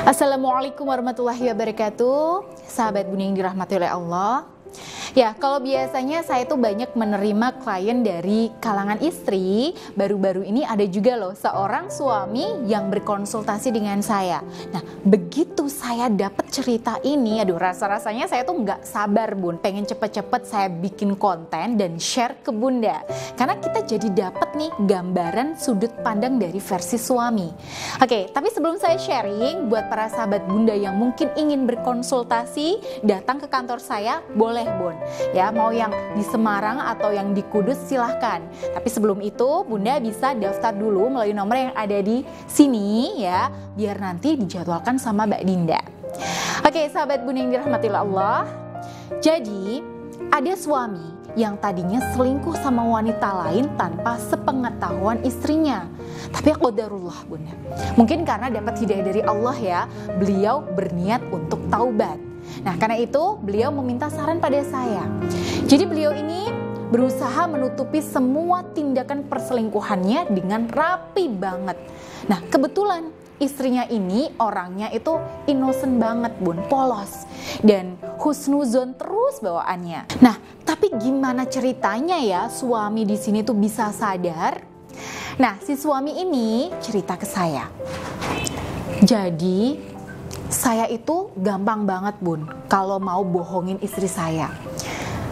Assalamualaikum warahmatullahi wabarakatuh. Sahabat Bunda yang dirahmati oleh Allah. Ya, kalau biasanya saya tuh banyak menerima klien dari kalangan istri. Baru-baru ini ada juga loh seorang suami yang berkonsultasi dengan saya. Nah, begitu saya dapat cerita ini, aduh rasa-rasanya saya tuh nggak sabar Bun. Pengen cepet-cepet saya bikin konten dan share ke Bunda. Karena kita jadi dapat nih gambaran sudut pandang dari versi suami. Oke, tapi sebelum saya sharing, buat para sahabat Bunda yang mungkin ingin berkonsultasi, datang ke kantor saya, boleh Bun. Ya, mau yang di Semarang atau yang di Kudus silahkan. Tapi sebelum itu Bunda bisa daftar dulu melalui nomor yang ada di sini ya, biar nanti dijadwalkan sama Mbak Dinda. Oke, sahabat Bunda yang dirahmati Allah. Jadi, ada suami yang tadinya selingkuh sama wanita lain tanpa sepengetahuan istrinya. Tapi qadarullah Bunda. Mungkin karena dapat hidayah dari Allah ya, beliau berniat untuk taubat. Nah, karena itu beliau meminta saran pada saya. Jadi beliau ini berusaha menutupi semua tindakan perselingkuhannya dengan rapi banget. Nah, kebetulan istrinya ini orangnya itu innocent banget Bun, polos dan husnuzon terus bawaannya. Nah, tapi gimana ceritanya ya suami di sini tuh bisa sadar? Nah, si suami ini cerita ke saya. Jadi saya itu gampang banget Bun kalau mau bohongin istri saya.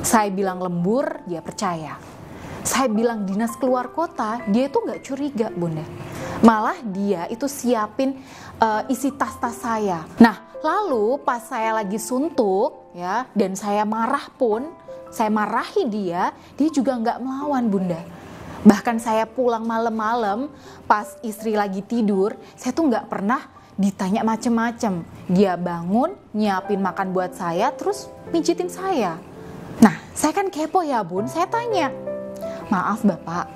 Saya bilang lembur, dia percaya. Saya bilang dinas keluar kota, dia itu gak curiga Bunda. Malah dia itu siapin isi tas-tas saya. Nah, lalu pas saya lagi suntuk ya, dan saya marah pun, saya marahi dia juga gak melawan Bunda. Bahkan saya pulang malam-malam pas istri lagi tidur, saya tuh gak pernah ditanya macem-macem. Dia bangun, nyiapin makan buat saya, terus pijitin saya. Nah, saya kan kepo ya Bun, saya tanya, maaf Bapak,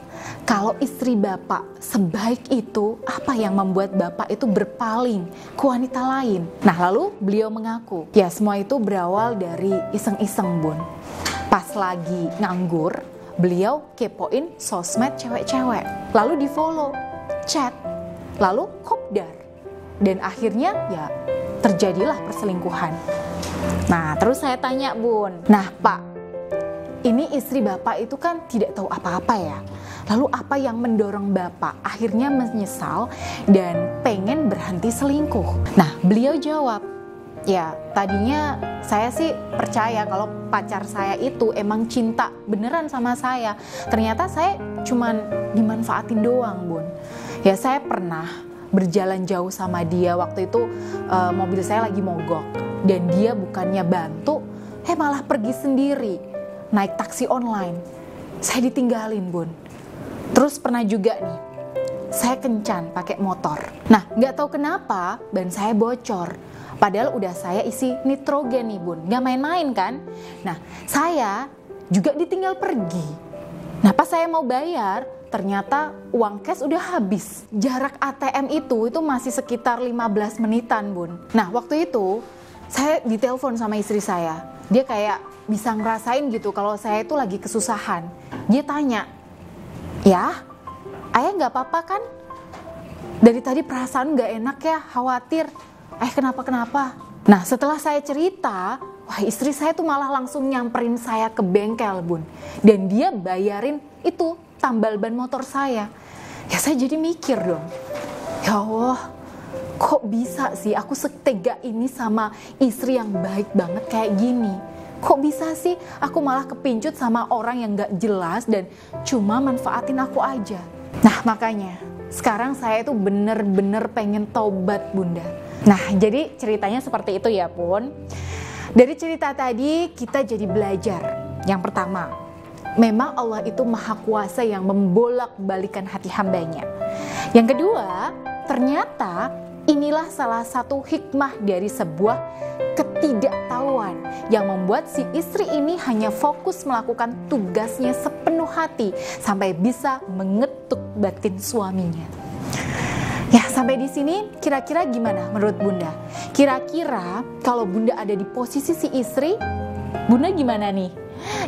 kalau istri Bapak sebaik itu, apa yang membuat Bapak itu berpaling ke wanita lain? Nah, lalu beliau mengaku, ya semua itu berawal dari iseng-iseng Bun. Pas lagi nganggur, beliau kepoin sosmed cewek-cewek, lalu di follow, chat, lalu kopdar. Dan akhirnya ya terjadilah perselingkuhan. Nah, terus saya tanya Bun, nah Pak, ini istri Bapak itu kan tidak tahu apa-apa ya. Lalu apa yang mendorong Bapak akhirnya menyesal dan pengen berhenti selingkuh? Nah, beliau jawab, ya tadinya saya sih percaya kalau pacar saya itu emang cinta beneran sama saya. Ternyata saya cuman dimanfaatin doang Bun. Ya saya pernah berjalan jauh sama dia, waktu itu mobil saya lagi mogok dan dia bukannya bantu, malah pergi sendiri naik taksi online. Saya ditinggalin Bun. Terus pernah juga nih, saya kencan pakai motor. Nah, nggak tahu kenapa ban saya bocor. Padahal udah saya isi nitrogen nih Bun, nggak main-main kan. Nah, saya juga ditinggal pergi. Nah, pas saya mau bayar, ternyata uang cash udah habis. Jarak ATM itu masih sekitar 15 menitan Bun. Nah, waktu itu saya ditelepon sama istri saya. Dia kayak bisa ngerasain gitu kalau saya itu lagi kesusahan. Dia tanya, ya ayah gak apa-apa kan? Dari tadi perasaan gak enak ya, khawatir. Kenapa? Nah, setelah saya cerita, wah istri saya tuh malah langsung nyamperin saya ke bengkel Bun. Dan dia bayarin itu tambal ban motor saya. Ya saya jadi mikir dong, ya Allah, kok bisa sih aku setega ini sama istri yang baik banget kayak gini? Kok bisa sih aku malah kepincut sama orang yang gak jelas dan cuma manfaatin aku aja? Nah makanya sekarang saya tuh bener-bener pengen taubat Bunda. Nah jadi ceritanya seperti itu ya Pun. Dari cerita tadi kita jadi belajar. Yang pertama, memang Allah itu maha kuasa yang membolak-balikan hati hambanya. Yang kedua, ternyata inilah salah satu hikmah dari sebuah ketidaktahuan yang membuat si istri ini hanya fokus melakukan tugasnya sepenuh hati sampai bisa mengetuk batin suaminya. Ya, sampai di sini kira-kira gimana menurut Bunda? Kira-kira kalau Bunda ada di posisi si istri, Bunda gimana nih?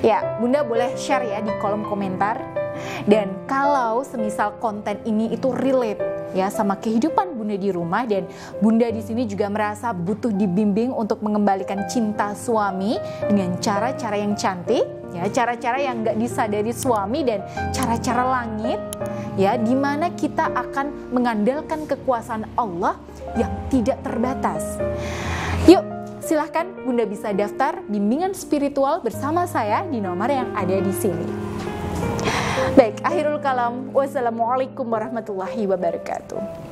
Ya, Bunda boleh share ya di kolom komentar. Dan kalau semisal konten ini itu relate ya sama kehidupan Bunda di rumah, dan Bunda di sini juga merasa butuh dibimbing untuk mengembalikan cinta suami dengan cara-cara yang cantik, ya, cara-cara yang nggak disadari suami dan cara-cara langit, ya, dimana kita akan mengandalkan kekuasaan Allah yang tidak terbatas. Yuk, silahkan Bunda bisa daftar bimbingan spiritual bersama saya di nomor yang ada di sini. Baik, akhirul kalam. Wassalamualaikum warahmatullahi wabarakatuh.